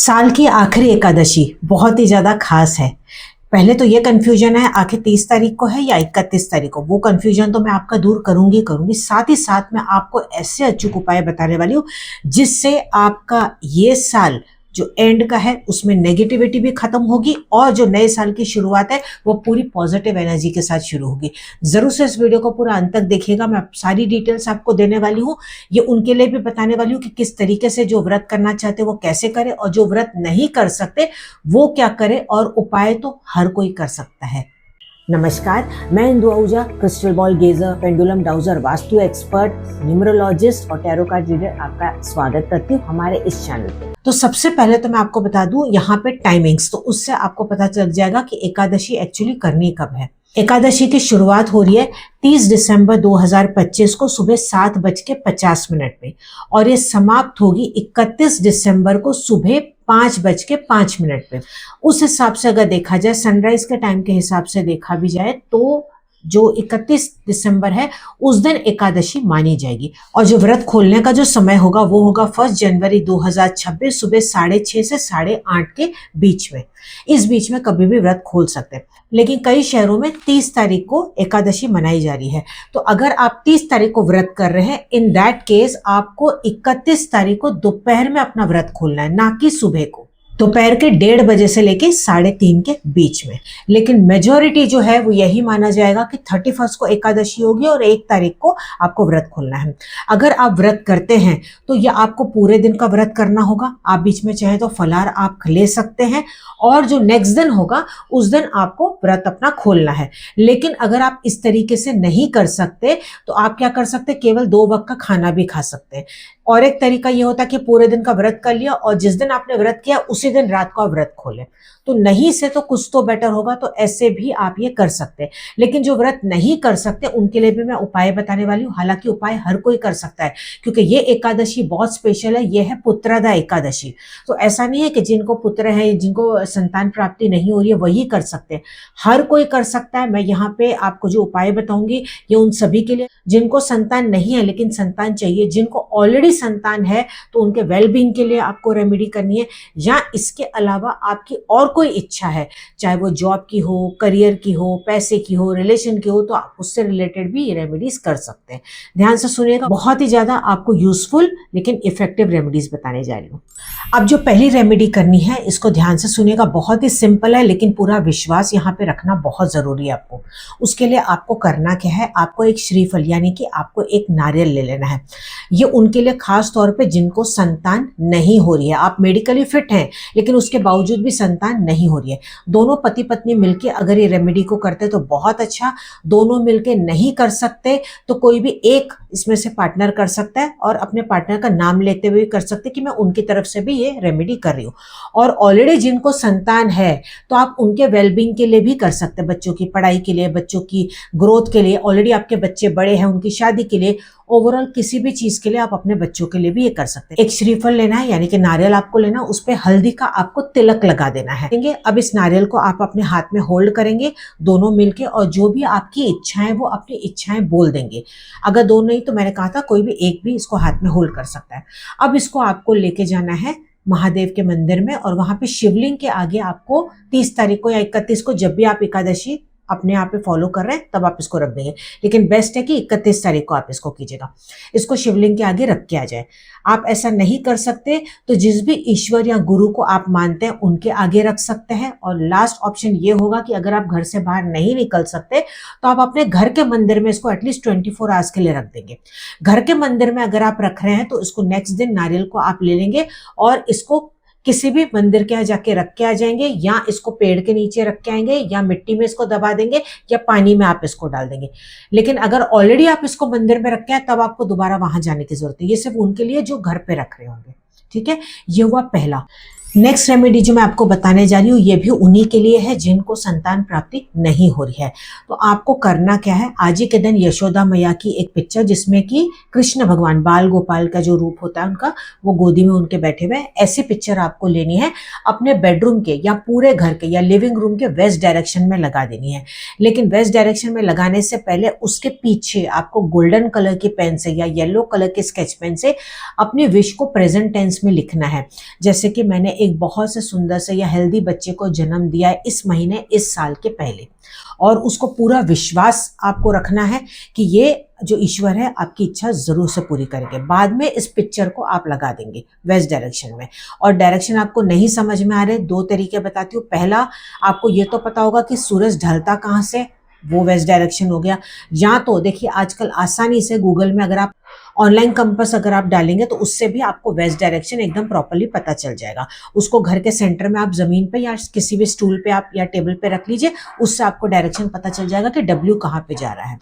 साल की आखिरी एकादशी बहुत ही ज्यादा खास है। पहले तो ये कंफ्यूजन है आखिर 30 तारीख को है या 31 तारीख को। वो कंफ्यूजन तो मैं आपका दूर करूंगी। साथ ही साथ मैं आपको ऐसे अचूक उपाय बताने वाली हूँ जिससे आपका ये साल जो एंड का है उसमें नेगेटिविटी भी खत्म होगी और जो नए साल की शुरुआत है वो पूरी पॉजिटिव एनर्जी के साथ शुरू होगी। जरूर से इस वीडियो को पूरा अंत तक देखिएगा। मैं सारी डिटेल्स आपको देने वाली हूँ। ये उनके लिए भी बताने वाली हूँ कि किस तरीके से जो व्रत करना चाहते वो कैसे करे और जो व्रत नहीं कर सकते वो क्या करे, और उपाय तो हर कोई कर सकता है। नमस्कार, मैं Indu Ahuja, crystal ball gazer, pendulum dowser, vastu expert, numerologist और टैरो कार्ड रीडर आपका स्वागत करती हूँ हमारे इस चैनल पे। तो सबसे पहले तो मैं आपको बता दूं यहाँ पे टाइमिंग्स, तो उससे आपको पता चल जाएगा कि एकादशी एक्चुअली करनी कब है। एकादशी की शुरुआत हो रही है 30 दिसंबर 2025 को सुबह 7:50 पे और ये समाप्त होगी 31 दिसंबर को सुबह 5:05 पे। उस हिसाब से अगर देखा जाए, सनराइज के टाइम के हिसाब से देखा भी जाए तो जो 31 दिसंबर है उस दिन एकादशी मानी जाएगी। और जो व्रत खोलने का जो समय होगा वो होगा 1 जनवरी 2026 सुबह 6:30 से 8:30 के बीच में। इस बीच में कभी भी व्रत खोल सकते हैं, लेकिन कई शहरों में 30 तारीख को एकादशी मनाई जा रही है। तो अगर आप 30 तारीख को व्रत कर रहे हैं, इन दैट केस आपको 31 तारीख को दोपहर में अपना व्रत खोलना है, ना कि सुबह को। दोपहर के 1:30 बजे से लेके 3:30 के बीच में। लेकिन मेजोरिटी जो है वो यही माना जाएगा कि 31 को एकादशी होगी और 1 तारीख को आपको व्रत खोलना है। अगर आप व्रत करते हैं तो ये आपको पूरे दिन का व्रत करना होगा। आप बीच में चाहे तो फलाहार आप ले सकते हैं और जो नेक्स्ट दिन होगा उस दिन आपको व्रत अपना खोलना है। लेकिन अगर आप इस तरीके से नहीं कर सकते तो आप क्या कर सकते हैं, केवल 2 वक्त का खाना भी खा सकते हैं। और एक तरीका ये होता है कि पूरे दिन का व्रत कर लिया और जिस दिन आपने व्रत किया उसी दिन रात को आप व्रत खोलें। तो नहीं से तो कुछ तो बेटर होगा, तो ऐसे भी आप ये कर सकते हैं। लेकिन जो व्रत नहीं कर सकते उनके लिए भी मैं उपाय बताने वाली हूँ। हालांकि उपाय हर कोई कर सकता है क्योंकि ये एकादशी बहुत स्पेशल है। ये है पुत्रदा एकादशी। तो ऐसा नहीं है कि जिनको पुत्र है, जिनको संतान प्राप्ति नहीं हो रही है वही कर सकते हैं। हर कोई कर सकता है। मैं यहाँ पे आपको जो उपाय बताऊंगी ये उन सभी के लिए जिनको संतान नहीं है लेकिन संतान चाहिए। जिनको ऑलरेडी संतान है तो उनके वेलबींग के लिए आपको रेमेडी करनी है, या इसके अलावा आपकी और कोई इच्छा है, चाहे वो जॉब की हो, करियर की हो, पैसे की हो, रिलेशन की हो, तो आप उससे रिलेटेड भी ये रेमेडीज कर सकते हैं। ध्यान से सुनिएगा, बहुत ही ज्यादा आपको यूजफुल लेकिन इफेक्टिव रेमेडीज बताने जा रही हूँ। अब जो पहली रेमेडी करनी है इसको ध्यान से सुनिएगा। बहुत ही सिंपल है लेकिन पूरा विश्वास यहाँ पे रखना बहुत जरूरी है आपको। उसके लिए आपको करना क्या है, आपको एक श्रीफल यानी कि आपको एक नारियल ले लेना है। ये उनके लिए खास तौर पे जिनको संतान नहीं हो रही है। आप मेडिकली फिट हैं लेकिन उसके बावजूद भी संतान नहीं हो रही है। दोनों पति पत्नी मिलके अगर ये रेमेडी को करते तो बहुत अच्छा। दोनों मिलके नहीं कर सकते तो कोई भी एक इसमें से पार्टनर कर सकता है और अपने पार्टनर का नाम लेते हुए कर सकते हैं कि मैं उनकी तरफ से भी ये रेमेडी कर रही हूँ। और ऑलरेडी जिनको संतान है तो आप उनके वेलबींग के लिए भी कर सकते हैं, बच्चों की पढ़ाई के लिए, बच्चों की ग्रोथ के लिए, ऑलरेडी आपके बच्चे बड़े हैं उनकी शादी के लिए, ओवरऑल किसी भी चीज के लिए आप अपने बच्चों के लिए भी ये कर सकते हैं। एक श्रीफल लेना है यानी कि नारियल आपको लेना, उस पे हल्दी का आपको तिलक लगा देना है। अब इस नारियल को आप अपने हाथ में होल्ड करेंगे दोनों मिलके, और जो भी आपकी इच्छाएं वो अपनी इच्छाएं बोल देंगे। अगर दो नहीं तो मैंने कहा था कोई भी एक भी इसको हाथ में होल्ड कर सकता है। अब इसको आपको लेके जाना है महादेव के मंदिर में और वहां पे शिवलिंग के आगे आपको 30 तारीख को या 31 को, जब भी आप एकादशी अपने आप पे फॉलो कर रहे हैं तब आप इसको रख देंगे। लेकिन बेस्ट है कि 31 तारीख को आप इसको कीजिएगा। इसको शिवलिंग के आगे रख के आ जाए। आप ऐसा नहीं कर सकते तो जिस भी ईश्वर या गुरु को आप मानते हैं उनके आगे रख सकते हैं। और लास्ट ऑप्शन ये होगा कि अगर आप घर से बाहर नहीं निकल सकते तो आप अपने घर के मंदिर में इसको एटलीस्ट 24 आवर्स के लिए रख देंगे। घर के मंदिर में अगर आप रख रहे हैं तो इसको नेक्स्ट दिन नारियल को आप ले लेंगे और इसको किसी भी मंदिर के यहाँ जाके रख के आ जाएंगे, या इसको पेड़ के नीचे रख के आएंगे, या मिट्टी में इसको दबा देंगे, या पानी में आप इसको डाल देंगे। लेकिन अगर ऑलरेडी आप इसको मंदिर में रख के आए तब आपको दोबारा वहां जाने की जरूरत है। ये सिर्फ उनके लिए जो घर पे रख रहे होंगे। ठीक है, ये हुआ पहला। नेक्स्ट रेमेडी जो मैं आपको बताने जा रही हूँ ये भी उन्हीं के लिए है जिनको संतान प्राप्ति नहीं हो रही है। तो आपको करना क्या है, आज ही के दिन यशोदा मैया की एक पिक्चर जिसमें कि कृष्ण भगवान बाल गोपाल का जो रूप होता है उनका, वो गोदी में उनके बैठे हुए हैं, ऐसी पिक्चर आपको लेनी है। अपने बेडरूम के या पूरे घर के या लिविंग रूम के वेस्ट डायरेक्शन में लगा देनी है। लेकिन वेस्ट डायरेक्शन में लगाने से पहले उसके पीछे आपको गोल्डन कलर की पेन से या येलो कलर के स्केच पेन से अपनी विश को प्रेजेंट टेंस में लिखना है। जैसे कि मैंने एक बहुत से सुंदर से या हेल्दी बच्चे को जन्म दिया है इस महीने, इस साल के पहले, और उसको पूरा विश्वास आपको रखना है कि ये जो ईश्वर है आपकी इच्छा जरूर से पूरी करेंगे। बाद में इस पिक्चर को आप लगा देंगे वेस्ट डायरेक्शन में। और डायरेक्शन आपको नहीं समझ में आ रहे, दो तरीके बताती हूँ। पहला, आपको ये तो पता होगा कि सूरज ढलता कहाँ से, वो वेस्ट डायरेक्शन हो गया। या तो देखिए आजकल आसानी से गूगल में अगर आप ऑनलाइन कंपास अगर आप डालेंगे तो उससे भी आपको वेस्ट डायरेक्शन एकदम प्रॉपर्ली पता चल जाएगा। उसको घर के सेंटर में आप जमीन पे या किसी भी स्टूल पे आप या टेबल पे रख लीजिए, उससे आपको डायरेक्शन पता चल जाएगा कि डब्ल्यू कहाँ पे जा रहा है।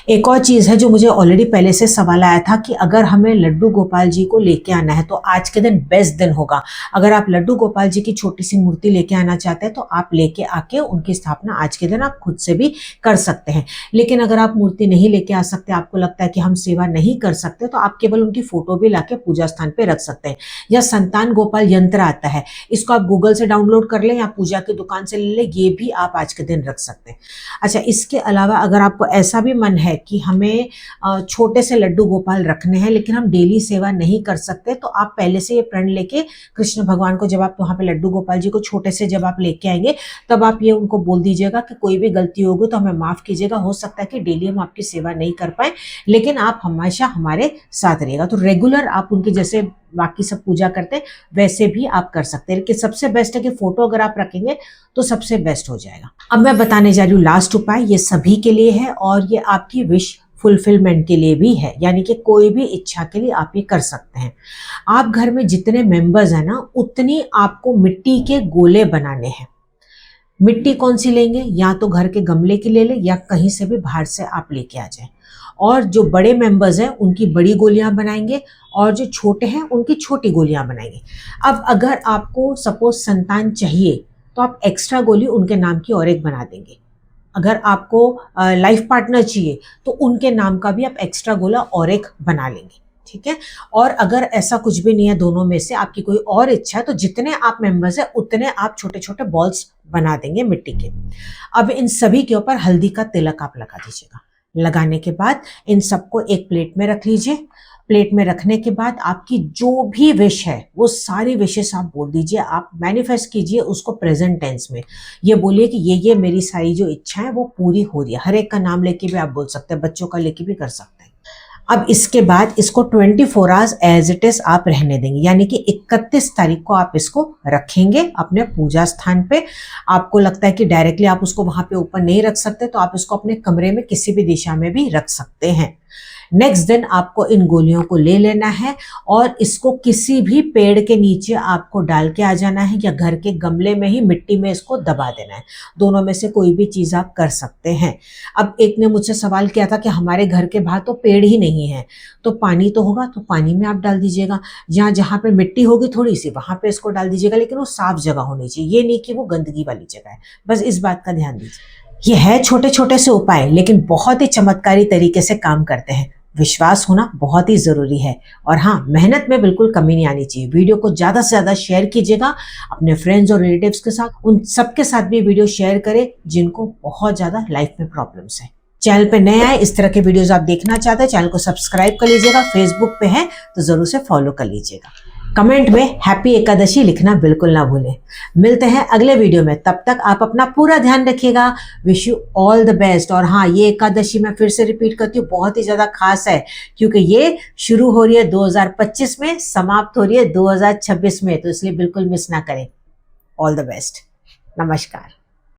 एक और चीज है जो मुझे ऑलरेडी पहले से सवाल आया था कि अगर हमें लड्डू गोपाल जी को लेके आना है तो आज के दिन बेस्ट दिन होगा। अगर आप लड्डू गोपाल जी की छोटी सी मूर्ति लेके आना चाहते हैं तो आप लेके आके उनकी स्थापना आज के दिन आप खुद से भी कर सकते हैं। लेकिन अगर आप मूर्ति नहीं लेके आ सकते, आपको लगता है कि हम सेवा नहीं कर सकते, तो आप केवल उनकी फोटो भी लाके पूजा स्थान पे रख सकते हैं। या संतान गोपाल यंत्र आता है, इसको आप गूगल से डाउनलोड कर लें या पूजा की दुकान से ले लें, ये भी आप आज के दिन रख सकते हैं। अच्छा, इसके अलावा अगर आपको ऐसा भी मन है कि हमें छोटे से लड्डू गोपाल रखने हैं लेकिन हम डेली सेवा नहीं कर सकते, तो आप पहले से ये प्रण लेके कृष्ण भगवान को, जब आप वहां पे लड्डू गोपाल जी को छोटे से जब आप लेके आएंगे, तब आप ये उनको बोल दीजिएगा कि कोई भी गलती होगी तो हमें माफ कीजिएगा, हो सकता है कि डेली हम आपकी सेवा नहीं कर पाए लेकिन आप हमेशा हमारे साथ रहिएगा। तो रेगुलर आप उनकी जैसे बाकी सब पूजा करते हैं वैसे भी आप कर सकते हैं। लेकिन सबसे बेस्ट है कि फोटो अगर आप रखेंगे तो सबसे बेस्ट हो जाएगा। अब मैं बताने जा रही हूँ लास्ट उपाय, ये सभी के लिए है और ये आपकी विश फुलफिलमेंट के लिए भी है, यानी कि कोई भी इच्छा के लिए आप ये कर सकते हैं। आप घर में जितने मेंबर्स हैं ना, उतनी आपको मिट्टी के गोले बनाने हैं। मिट्टी कौन सी लेंगे, या तो घर के गमले की ले लें या कहीं से भी बाहर से आप लेके आ जाएं। और जो बड़े मेंबर्स हैं उनकी बड़ी गोलियां बनाएंगे और जो छोटे हैं उनकी छोटी गोलियां बनाएंगे। अब अगर आपको सपोज संतान चाहिए तो आप एक्स्ट्रा गोली उनके नाम की और एक बना देंगे। अगर आपको लाइफ पार्टनर चाहिए तो उनके नाम का भी आप एक्स्ट्रा गोला और एक बना लेंगे, ठीक है। और अगर ऐसा कुछ भी नहीं है, दोनों में से आपकी कोई और इच्छा है, तो जितने आप मेंबर्स हैं उतने आप छोटे छोटे बॉल्स बना देंगे मिट्टी के। अब इन सभी के ऊपर हल्दी का तिलक आप लगा दीजिएगा। लगाने के बाद इन सबको एक प्लेट में रख लीजिए। प्लेट में रखने के बाद आपकी जो भी विश है वो सारी विशेष आप बोल दीजिए, आप मैनिफेस्ट कीजिए उसको प्रेजेंट टेंस में। ये बोलिए कि ये मेरी सारी जो इच्छा है वो पूरी हो रही है। हर एक का नाम लेके भी आप बोल सकते हैं, बच्चों का लेके भी कर सकते हैं। अब इसके बाद इसको 24 आवर्स एज इट इज आप रहने देंगे, यानी कि 31 तारीख को आप इसको रखेंगे अपने पूजा स्थान पे। आपको लगता है कि डायरेक्टली आप उसको वहां पे ऊपर नहीं रख सकते तो आप इसको अपने कमरे में किसी भी दिशा में भी रख सकते हैं। नेक्स्ट दिन आपको इन गोलियों को ले लेना है और इसको किसी भी पेड़ के नीचे आपको डाल के आ जाना है या घर के गमले में ही मिट्टी में इसको दबा देना है। दोनों में से कोई भी चीज आप कर सकते हैं। अब एक ने मुझसे सवाल किया था कि हमारे घर के बाहर तो पेड़ ही नहीं है, तो पानी तो होगा, तो पानी में आप डाल दीजिएगा। जहाँ पे मिट्टी होगी थोड़ी सी वहां पे इसको डाल दीजिएगा, लेकिन वो साफ जगह होनी चाहिए, ये नहीं कि वो गंदगी वाली जगह है। बस इस बात का ध्यान दीजिए। ये है छोटे छोटे से उपाय, लेकिन बहुत ही चमत्कारी तरीके से काम करते हैं। विश्वास होना बहुत ही जरूरी है और हाँ, मेहनत में बिल्कुल कमी नहीं आनी चाहिए। वीडियो को ज्यादा से ज्यादा शेयर कीजिएगा अपने फ्रेंड्स और रिलेटिव्स के साथ। उन सबके साथ भी वीडियो शेयर करें जिनको बहुत ज्यादा लाइफ में प्रॉब्लम्स है। चैनल पे नए आए, इस तरह के वीडियोस आप देखना चाहते हैं, चैनल को सब्सक्राइब कर लीजिएगा। फेसबुक पे है तो जरूर से फॉलो कर लीजिएगा। कमेंट में हैप्पी एकादशी लिखना बिल्कुल ना भूलें। मिलते हैं अगले वीडियो में, तब तक आप अपना पूरा ध्यान रखिएगा। Wish you all the best. और हाँ, ये एकादशी मैं फिर से रिपीट करती हूँ, बहुत ही ज्यादा खास है क्योंकि ये शुरू हो रही है 2025 में, समाप्त हो रही है 2026 में, तो इसलिए बिल्कुल मिस ना करें। All the best. नमस्कार।